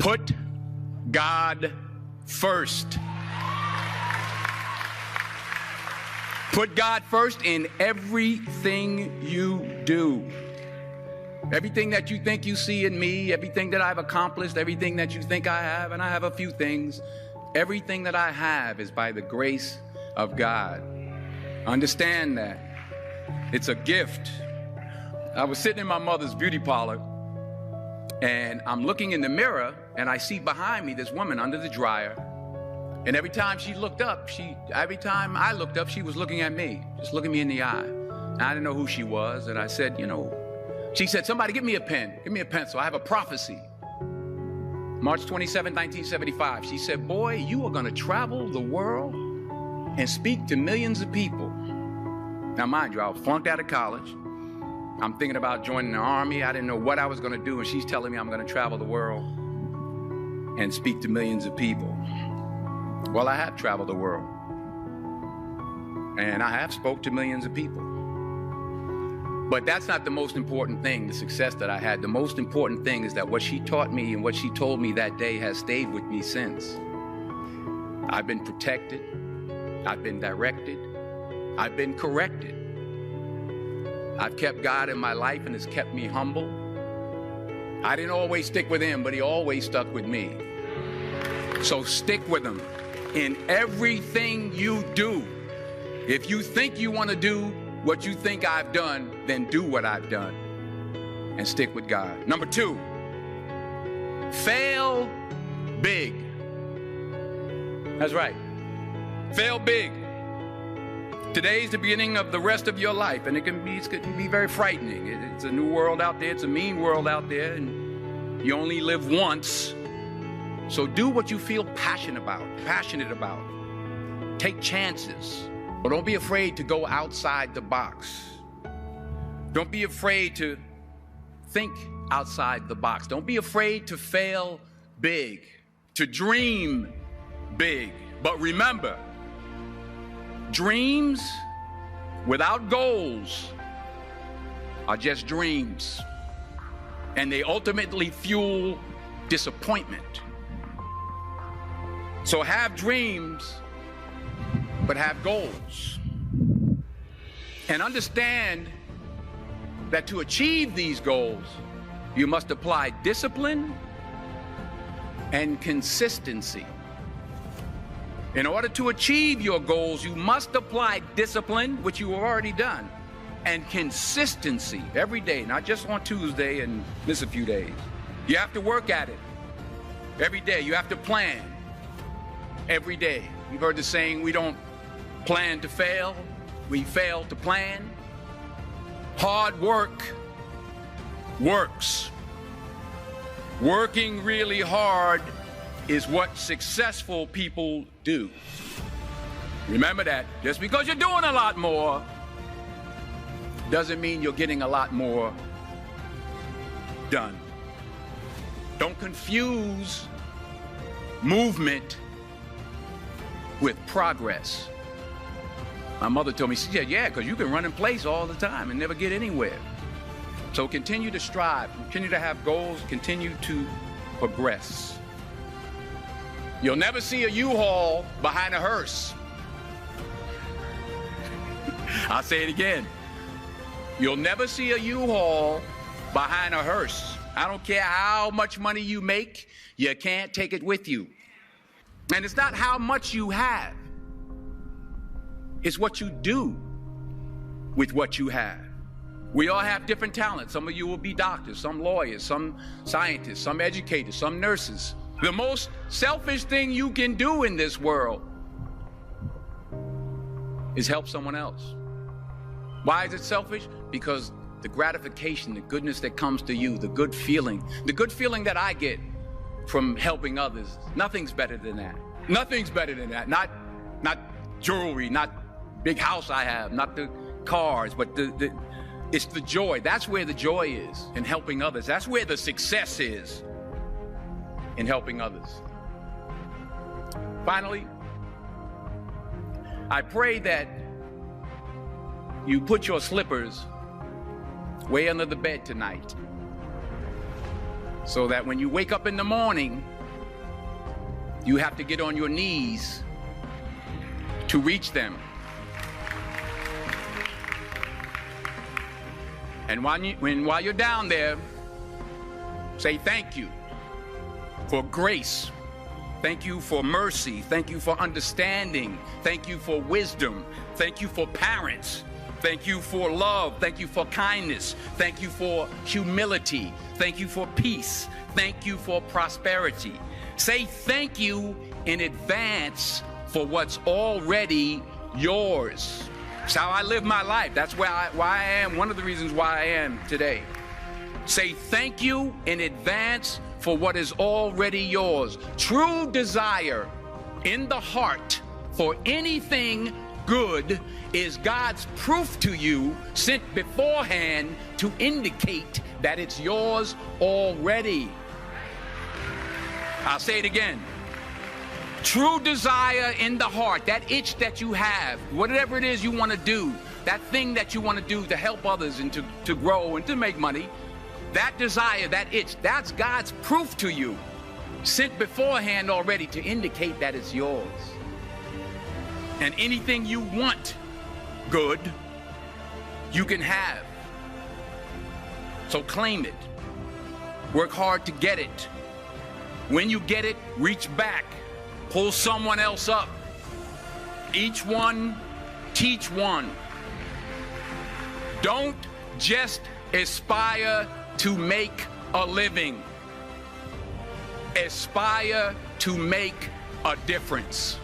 Put God first. Put God first in everything you do. Everything that you think you see in me, everything that I've accomplished, everything that you think I have, and I have a few things, everything that I have is by the grace of God. Understand that. It's a gift. I was sitting in my mother's beauty parlor, and I'm looking in the mirror, and I see behind me this woman under the dryer. And every time I looked up, she was looking at me, just looking me in the eye. And I didn't know who she was, and I said, she said, somebody give me a pen, give me a pencil. I have a prophecy. March 27, 1975. She said, boy, you are going to travel the world and speak to millions of people. Now, mind you, I was flunked out of college. I'm thinking about joining the army. I didn't know what I was going to do. And she's telling me I'm going to travel the world and speak to millions of people. Well, I have traveled the world. And I have spoke to millions of people. But that's not the most important thing, the success that I had. The most important thing is that what she taught me and what she told me that day has stayed with me since. I've been protected. I've been directed. I've been corrected. I've kept God in my life and it's kept me humble. I didn't always stick with him, but he always stuck with me. So stick with him in everything you do. If you think you want to do what you think I've done, then do what I've done and stick with God. Number 2, fail big. That's right. Fail big. Today's the beginning of the rest of your life, and it can be very frightening. It's a new world out there. It's a mean world out there, and you only live once. So do what you feel passionate about. Take chances. But don't be afraid to go outside the box. Don't be afraid to think outside the box. Don't be afraid to fail big, to dream big. But remember, dreams without goals are just dreams. And they ultimately fuel disappointment. So have dreams, but have goals. And understand that to achieve these goals, you must apply discipline and consistency. In order to achieve your goals, you must apply discipline, which you have already done, and consistency every day, not just on Tuesday and miss a few days. You have to work at it every day. You have to plan every day. You've heard the saying, we don't plan to fail, we fail to plan. Hard work works. Working really hard is what successful people do. Remember that. Just because you're doing a lot more doesn't mean you're getting a lot more done. Don't confuse movement with progress. My mother told me, she said, yeah, because you can run in place all the time and never get anywhere. So continue to strive, continue to have goals, continue to progress. You'll never see a U-Haul behind a hearse. I'll say it again. You'll never see a U-Haul behind a hearse. I don't care how much money you make, you can't take it with you. And it's not how much you have. It's what you do with what you have. We all have different talents. Some of you will be doctors, some lawyers, some scientists, some educators, some nurses. The most selfish thing you can do in this world is help someone else. Why is it selfish? Because the gratification, the goodness that comes to you, the good feeling that I get from helping others, nothing's better than that. Nothing's better than that. Not jewelry, not big house I have, not the cars, but it's the joy. That's where the joy is, in helping others. That's where the success is, in helping others. Finally, I pray that you put your slippers way under the bed tonight so that when you wake up in the morning, you have to get on your knees to reach them. And while you're down there, say thank you for grace. Thank you for mercy. Thank you for understanding. Thank you for wisdom. Thank you for parents. Thank you for love. Thank you for kindness. Thank you for humility. Thank you for peace. Thank you for prosperity. Say thank you in advance for what's already yours. It's how I live my life. That's why I am, one of the reasons why I am today. Say thank you in advance for what is already yours. True desire in the heart for anything good is God's proof to you, sent beforehand to indicate that it's yours already. I'll say it again. True desire in the heart, that itch that you have, whatever it is you want to do, that thing that you want to do to help others and to grow and to make money, that desire, that itch, that's God's proof to you, sent beforehand already to indicate that it's yours. And anything you want good, you can have. So claim it. Work hard to get it. When you get it, reach back. Pull someone else up. Each one, teach one. Don't just aspire to make a living. Aspire to make a difference.